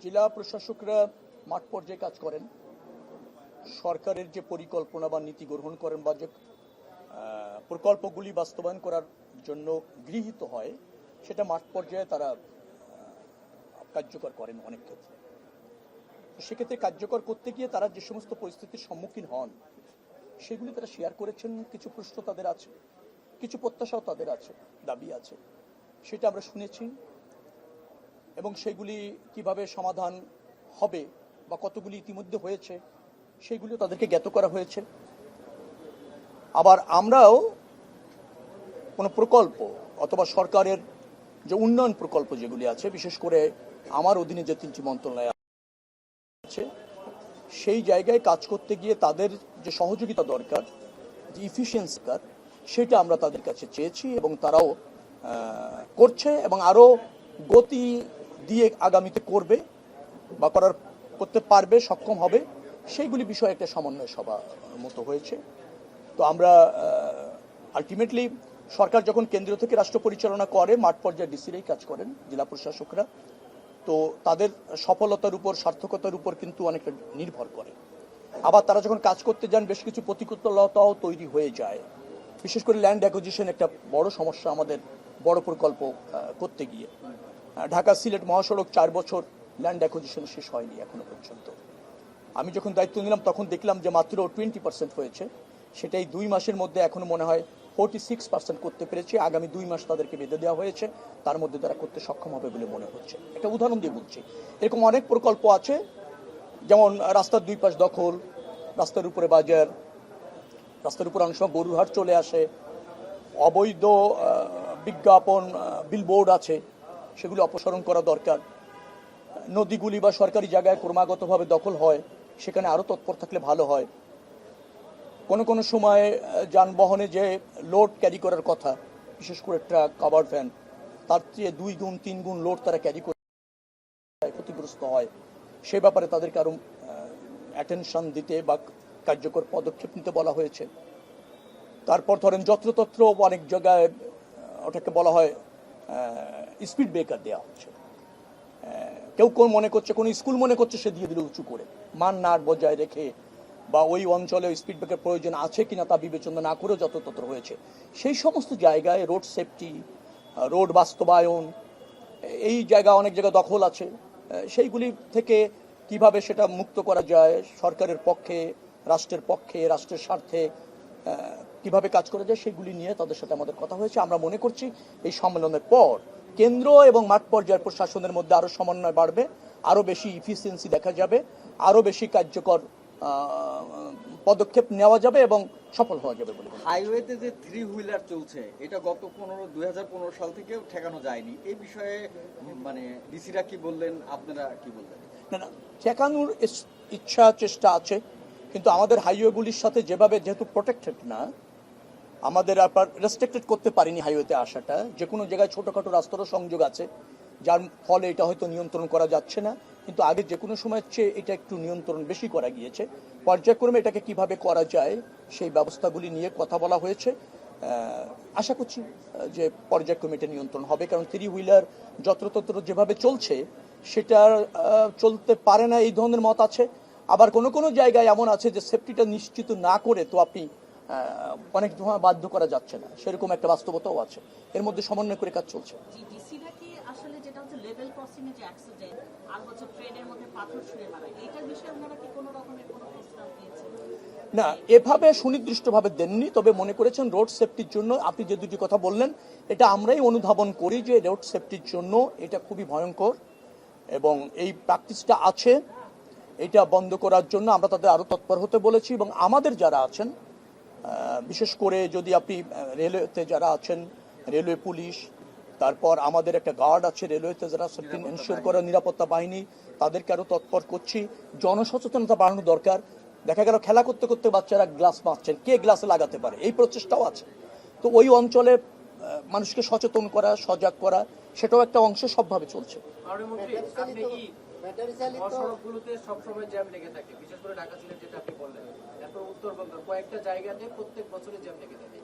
জেলা প্রশাসকরা মাঠ পর্যায়ে কাজ করেন, সরকারের যে পরিকল্পনা বা নীতি গ্রহণ করেন বা যে প্রকল্পগুলি বাস্তবায়ন করার জন্য গৃহীত হয় সেটা মাঠ পর্যায়ে তারা কার্যকর করেন অনেক ক্ষেত্রে। সেক্ষেত্রে কার্যকর করতে গিয়ে তারা যে সমস্ত পরিস্থিতির সম্মুখীন হন সেগুলি তারা শেয়ার করেছেন। কিছু প্রশ্ন তাদের আছে, কিছু প্রত্যাশাও তাদের আছে, দাবি আছে, সেটা আমরা শুনেছি এবং সেগুলি কিভাবে সমাধান হবে বা কতগুলি ইতিমধ্যে হয়েছে সেগুলিও তাদেরকে জ্ঞাত করা হয়েছে। আবার আমরাও কোনো প্রকল্প অথবা সরকারের যে উন্নয়ন প্রকল্প যেগুলি আছে, বিশেষ করে আমার অধীনে যে 3টি মন্ত্রণালয় আছে, সেই জায়গায় কাজ করতে গিয়ে তাদের যে সহযোগিতা দরকার, যে ইফিসিয়েন্সি দরকার, সেটা আমরা তাদের কাছে চেয়েছি এবং তারাও করছে এবং আরও গতি দিয়ে আগামীতে করবে বা করতে পারবে, সক্ষম হবে। সেইগুলি বিষয়ে একটা সমন্বয় সভা মতো হয়েছে। তো আমরা আলটিমেটলি সরকার যখন কেন্দ্র থেকে রাষ্ট্র পরিচালনা করে, মাঠ পর্যায়ে ডিসিরাই কাজ করেন, জেলা প্রশাসকরা, তো তাদের সফলতার উপর, সার্থকতার উপর কিন্তু অনেকটা নির্ভর করে। আবার তারা যখন কাজ করতে যান বেশ কিছু প্রতিকূলতাও তৈরি হয়ে যায়। বিশেষ করে ল্যান্ড অ্যাকুইজিশন একটা বড় সমস্যা আমাদের বড় প্রকল্প করতে গিয়ে। ঢাকা সিলেট মহাসড়ক 4 বছর ল্যান্ড অ্যাকুইজিশন শেষ হয়নি এখনো পর্যন্ত। আমি যখন দায়িত্ব নিলাম তখন দেখলাম যে মাত্র 20% হয়েছে। সেটাই 2 মাসের মধ্যে এখনো মনে হয় 46% করতে পেরেছে। আগামী 2 মাস তাদেরকে বেঁধে দেওয়া হয়েছে, তার মধ্যে তারা করতে সক্ষম হবে বলে মনে হচ্ছে। একটা উদাহরণ দিয়ে বলছি, এরকম অনেক প্রকল্প আছে, যেমন রাস্তার 2 পাশ দখল, রাস্তার উপরে বাজার, রাস্তার উপর অনেক সময় গরুর হাট চলে আসে, অবৈধ বিজ্ঞাপন বিলবোর্ড আছে, সেগুলি অপসারণ করা দরকার। নদীগুলি বা সরকারি জায়গায় ক্রমাগতভাবে দখল হয়, সেখানে আরও তৎপর থাকলে ভালো হয়। কোনো সময় যানবাহনে যে লোড ক্যারি করার কথা, বিশেষ করে ট্রাক, কাভার্ড ভ্যান, তার চেয়ে 2 গুণ 3 গুণ লোড তারা ক্যারি করে ক্ষতিগ্রস্ত হয়। সে ব্যাপারে তাদেরকে আরও অ্যাটেনশন দিতে বা কার্যকর পদক্ষেপ নিতে বলা হয়েছে। তারপর ধরেন যত্রতত্র অনেক জায়গায় ওটাকে বলা হয় স্পিড ব্রেকার দেওয়া হচ্ছে। কেউ কোন মনে করছে, কোনো স্কুল মনে করছে সে দিয়ে দিল উঁচু করে, মান না বজায় রেখে বা ওই অঞ্চলে স্পিড ব্রেকার প্রয়োজন আছে কিনা তা বিবেচনা না করেও যত্রতত্র হয়েছে। সেই সমস্ত জায়গায় রোড সেফটি, রোড বাস্তবায়ন, এই জায়গা অনেক জায়গা দখল আছে, সেইগুলি থেকে কিভাবে সেটা মুক্ত করা যায়, সরকারের পক্ষে, রাষ্ট্রের পক্ষে, রাষ্ট্রের স্বার্থে কিভাবে কাজ করা যায়, সেগুলি নিয়ে তাদের সাথে আমাদের কথা হয়েছে। আমরা মনে করছি এই সম্মেলনের পর কেন্দ্র এবং মাঠ পর্যায়ের প্রশাসনের মধ্যে আরও সমন্বয় বাড়বে, আরও বেশি ইফিসিয়েন্সি দেখা যাবে, আরও বেশি কার্যকর পদক্ষেপ নেওয়া যাবে এবং সফল হওয়া যাবে বলে। হাইওয়েতে যে 3 হুইলার চলছে, এটা গত 2015 সাল থেকেও ঠেকানো যায়নি। এই বিষয়ে মানে ডিসিরা কি বললেন, আপনারা কি বললেন? না, ঠেকানোর ইচ্ছা চেষ্টা আছে, কিন্তু আমাদের হাইওয়েগুলির সাথে যেভাবে, যেহেতু প্রোটেক্টেড না, আমাদের আপনার রেস্ট্রিক্টেড করতে পারিনি হাইওয়েতে আসাটা। যে কোনো জায়গায় ছোটোখাটো রাস্তারও সংযোগ আছে, যার ফলে এটা হয়তো নিয়ন্ত্রণ করা যাচ্ছে না, কিন্তু আগে যে কোনো সময়ের চেয়ে এটা একটু নিয়ন্ত্রণ বেশি করা গিয়েছে। পর্যায়ক্রমে এটাকে কিভাবে করা যায় সেই ব্যবস্থাগুলি নিয়ে কথা বলা হয়েছে। আশা করছি যে পর্যায়ক্রমে এটা নিয়ন্ত্রণ হবে, কারণ 3 হুইলার যত্রতত্র যেভাবে চলছে সেটা চলতে পারে না, এই ধরনের মত আছে। আবার কোনো জায়গায় এমন আছে যে সেফটিটা নিশ্চিত না করে তো আপনি অনেক সময় বাধ্য করা যাচ্ছে না, সেরকম একটা বাস্তবতাও আছে। এর মধ্যে সমন্বয় করে কাজ চলছে। না, এভাবে সুনির্দিষ্টভাবে দেননি, তবে মনে করেছেন রোড সেফটির জন্য আপনি যে 2টি কথা বললেন এটা আমরাই অনুধাবন করি যে রোড সেফটির জন্য এটা খুবই ভয়ঙ্কর এবং এই প্র্যাকটিসটা আছে। এটা বন্ধ করার জন্য আমরা তাদের আরও তৎপর হতে বলেছি এবং আমাদের যারা আছেন, বিশেষ করে যদি আপনি রেলওয়েতে যারা আছেন, রেলওয়ে পুলিশ, তারপর আমাদের একটা গার্ড আছে রেলওয়েতে যারা সেফটি এনশিওর করে, নিরাপত্তা বাহিনী, তাদেরকে আরও তৎপর করছি। জনসচেতনতা বাড়ানো দরকার। দেখা গেল খেলা করতে করতে বাচ্চারা গ্লাস মারছেন, কে গ্লাসে লাগাতে পারে, এই প্রচেষ্টাও আছে। তো ওই অঞ্চলে মানুষকে সচেতন করা, সজাগ করা, সেটাও একটা অংশ সবভাবে চলছে। মহাসড়কগুলোতে সবসময় জ্যাম লেগে থাকে, বিশেষ করে ঢাকা সিলেট যেটা আপনি বললেন, এরপর উত্তরবঙ্গ কয়েকটা জায়গাতে প্রত্যেক বছরই জ্যাম লেগে থাকে।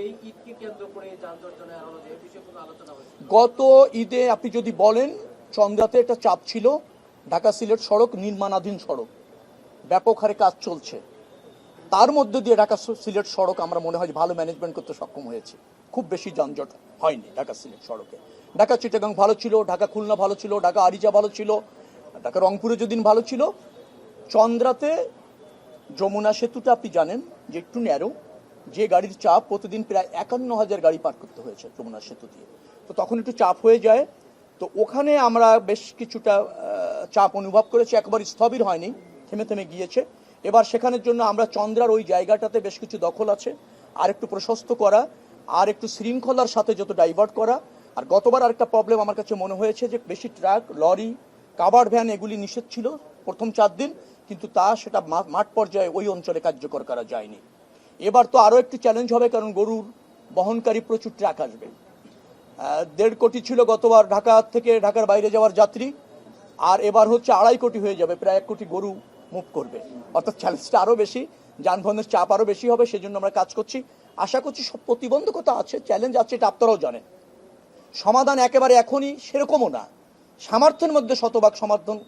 এই ঈদকে কেন্দ্র করে যানজট এড়ানো যায়, এই বিষয়ে কোনো আলোচনা হয়েছে? গত ঈদে আপনি যদি বলেন, চন্দ্রাতে একটা চাপ ছিল, ঢাকা সিলেট সড়ক নির্মাণাধীন সড়ক, ব্যাপক হারে কাজ চলছে। তার মধ্যে দিয়ে ঢাকা সিলেট সড়ক আমরা মনে হয় ভালো ম্যানেজমেন্ট করতে সক্ষম হয়েছে, খুব বেশি যানজট হয়নি ঢাকা সিলেট সড়কে। ঢাকা চিটাগাং ভালো ছিল, ঢাকা খুলনা ভালো ছিল, ঢাকা আরিচা ভালো ছিল, ঢাকা রংপুরে যেদিন ভালো ছিল। চন্দ্রাতে যমুনা সেতুটা আপনি জানেন যে একটু ন্যারো, যে গাড়ির চাপ প্রতিদিন প্রায় 51,000 গাড়ি পার করতে হয়েছে যমুনা সেতু দিয়ে, তো তখন একটু চাপ হয়ে যায়। তো ওখানে আমরা বেশ কিছুটা চাপ অনুভব করেছি, একবার স্থবির হয়নি, থেমে থেমে গিয়েছে। এবার সেখানের জন্য আমরা চন্দ্রার ওই জায়গাটাতে বেশ কিছু দখল আছে, আর একটু প্রশস্ত করা, আর একটু শৃঙ্খলার সাথে যত ডাইভার্ট করা। আর গতবার আরেকটা প্রবলেম আমার কাছে মনে হয়েছে যে বেশি ট্রাক, লরি, কাভার্ড ভ্যান এগুলি নিষেধ ছিল প্রথম 4 দিন, কিন্তু সেটা মাঠ পর্যায়ে ওই অঞ্চলে কার্যকর করা যায়নি। এবার তো আরও একটু চ্যালেঞ্জ হবে, কারণ গরুর বহনকারী প্রচুর ট্রাক আসবে। 1.5 কোটি ছিল গতবার ঢাকা থেকে ঢাকার বাইরে যাওয়ার যাত্রী, আর এবার হচ্ছে 2.5 কোটি হয়ে যাবে, প্রায় 1 কোটি গরু মুভ করবে। অর্থাৎ চ্যালেঞ্জটা আরও বেশি, যানবাহনের চাপ আরও বেশি হবে, সেজন্য আমরা কাজ করছি। আশা করছি সব প্রতিবন্ধকতা আছে, চ্যালেঞ্জ আছে, এটা আপনারাও জানেন। সমাধান একেবারে এখনই সেরকমও না, সামর্থ্যের মধ্যে শতভাগ সমাধান,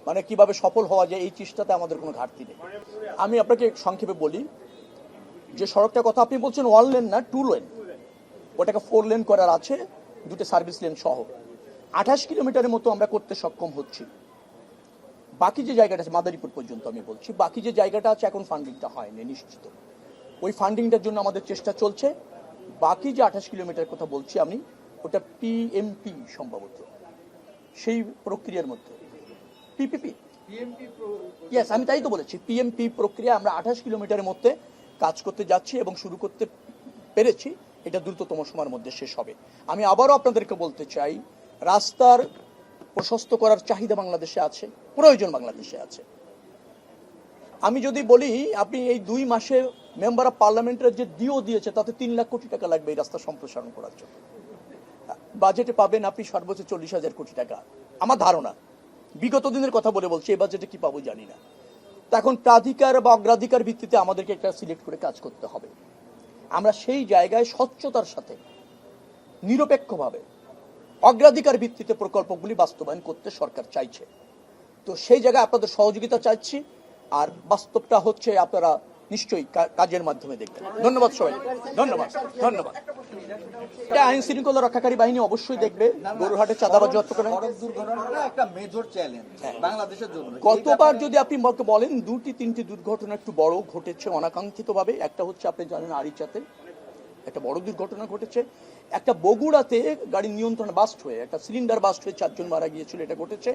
মানে কিভাবে সফল হওয়া যায় এই চেষ্টাতে আমাদের কোনো ঘাটতি নেই। আমি আপনাকে সংক্ষেপে বলি যে সড়কটার কথা আপনি বলছেন 1 লেন না 2 লেন, ওটাকে 4 লেন করার আছে, 2টে সার্ভিস লেন সহ 28 কিলোমিটারের মতো আমরা করতে সক্ষম হচ্ছি। বাকি যে জায়গাটা আছে মাদারীপুর পর্যন্ত আমি বলছি, বাকি যে জায়গাটা আছে এখন ফান্ডিংটা হয়নি নিশ্চিত, ওই ফান্ডিংটার জন্য আমাদের চেষ্টা চলছে। বাকি যে 28 কিলোমিটার কথা বলছি আমি, ওটা পিএমপি সম্ভবত সেই প্রক্রিয়ার মধ্যে, পিপিপি, ইয়েস আমি তাই তো বলেছি, পিএমপি প্রক্রিয়া আমরা 28 কিলোমিটারের মধ্যে কাজ করতে যাচ্ছি এবং শুরু করতে পেরেছি। এটা দ্রুততম সময়ের মধ্যে শেষ হবে। আমি আবারও আপনাদেরকে বলতে চাই, রাস্তার প্রশস্ত করার চাহিদা বাংলাদেশে আছে, প্রয়োজন বাংলাদেশে আছে। আমি যদি বলি আপনি এই 2 মাসে মেম্বার অফ পার্লামেন্টের যে ডিও দিয়েছে তাতে 3 লাখ কোটি টাকা লাগবে এই রাস্তা সম্প্রসারণ করার জন্য। বাজেটে পাবেন আপনি সর্বোচ্চ 40,000 কোটি টাকা আমার ধারণা, বিগত দিনের কথা বলে বলছি, এই বাজেটে কি পাবো জানি না। তো এখন প্রাধিকার বা অগ্রাধিকার ভিত্তিতে আমাদেরকে একটা সিলেক্ট করে কাজ করতে হবে। আমরা সেই জায়গায় স্বচ্ছতার সাথে নিরপেক্ষভাবে অগ্রাধিকার ভিত্তিতে প্রকল্পগুলি বাস্তবায়ন করতে সরকার চাইছে, তো সেই জায়গায় আপনাদের সহযোগিতা চাইছি। আর বাস্তবটা হচ্ছে আপনারা নিশ্চয়ই কাজের মাধ্যমে দেখবেন। ধন্যবাদ সবাই, ধন্যবাদ ধন্যবাদ। এটা আইন শৃঙ্খলা রক্ষাকারী বাহিনী অবশ্যই দেখবে। গরুরহাটে চাঁদাবাজি সড়ক দুর্ঘটনাটা একটা মেজর চ্যালেঞ্জ বাংলাদেশের জন্য। গতবার যদি আপনি বলেন 2-3টি দুর্ঘটনা একটু বড় ঘটেছে অনাকাঙ্ক্ষিতভাবে। একটা হচ্ছে আপনি জানেন আরিচাতে একটা বড় দুর্ঘটনা ঘটেছে, একটা বগুড়াতে গাড়ির নিয়ন্ত্রণ বাস্ট হয়ে, একটা সিলিন্ডার বাস্ট হয়ে 4 জন মারা গিয়েছিল, এটা ঘটেছে।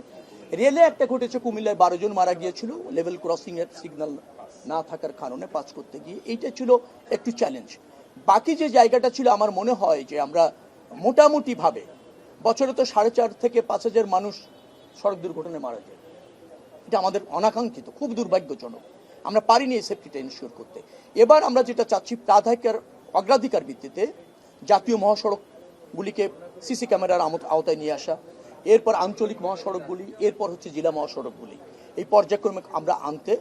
রেলে একটা ঘটেছে, কুমিল্লায় 12 জন মারা গিয়েছিল লেভেল ক্রসিং এর সিগন্যাল না থাকার কারণে পাস করতে গিয়ে, এইটা ছিল একটু চ্যালেঞ্জ। বাকি যে জায়গাটা ছিল আমার মনে হয় যে আমরা মোটামুটি ভাবে বছরে তো 4.5 থেকে 5,000 মানুষ সড়ক দুর্ঘটনায় মারা যায়, এটা আমাদের অনাকাঙ্ক্ষিত, খুব দুর্ভাগ্যজনক। আমরা পারিনি এই সেফটিটা ইনশিওর করতে। এবার আমরা যেটা চাচ্ছি অগ্রাধিকার ভিত্তিতে জাতীয় মহাসড়কগুলিকে সিসি ক্যামেরার আওতায় নিয়ে আসা, এরপর আঞ্চলিক মহাসড়কগুলি, এরপর হচ্ছে জেলা মহাসড়কগুলি, এই পর্যায়ক্রমে আমরা আনতে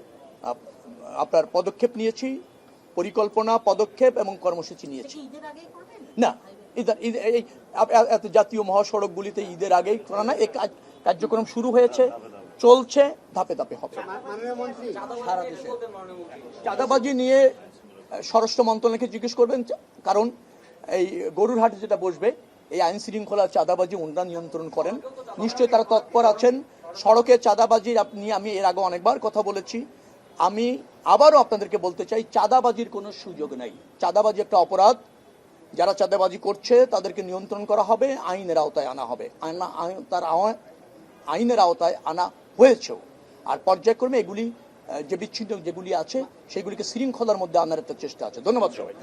আপনার পদক্ষেপ নিয়েছি, পরিকল্পনা, পদক্ষেপ এবং কর্মসূচি নিয়েছি। না, জাতীয় মহাসড়কগুলিতে ঈদের আগেই না, এই কার্যক্রম শুরু হয়েছে, চলছে, ধাপে ধাপে হবে। চাঁদাবাজি নিয়ে স্বরাষ্ট্র মন্ত্রণালয়কে জিজ্ঞেস করবেন, কারণ এই গরুরহাটে যেটা বসবে এই আইন শৃঙ্খলা চাঁদাবাজি ওনারা নিয়ন্ত্রণ করেন, নিশ্চয়ই তারা তৎপর আছেন। সড়কে চাঁদাবাজি নিয়ে আমি এর আগে অনেকবার কথা বলেছি, আমি আবারও আপনাদেরকে বলতে চাই, চাঁদাবাজির কোনো সুযোগ নাই। চাঁদাবাজি একটা অপরাধ, যারা চাঁদাবাজি করছে তাদেরকে নিয়ন্ত্রণ করা হবে, আইনের আওতায় আনা হবে, আইনের আওতায় আনা হয়েছেও। আর পর্যায়ক্রমে এগুলি যে বিচ্ছিন্ন যেগুলি আছে সেগুলিকে শৃঙ্খলার মধ্যে আনার একটা চেষ্টা আছে। ধন্যবাদ সবাই।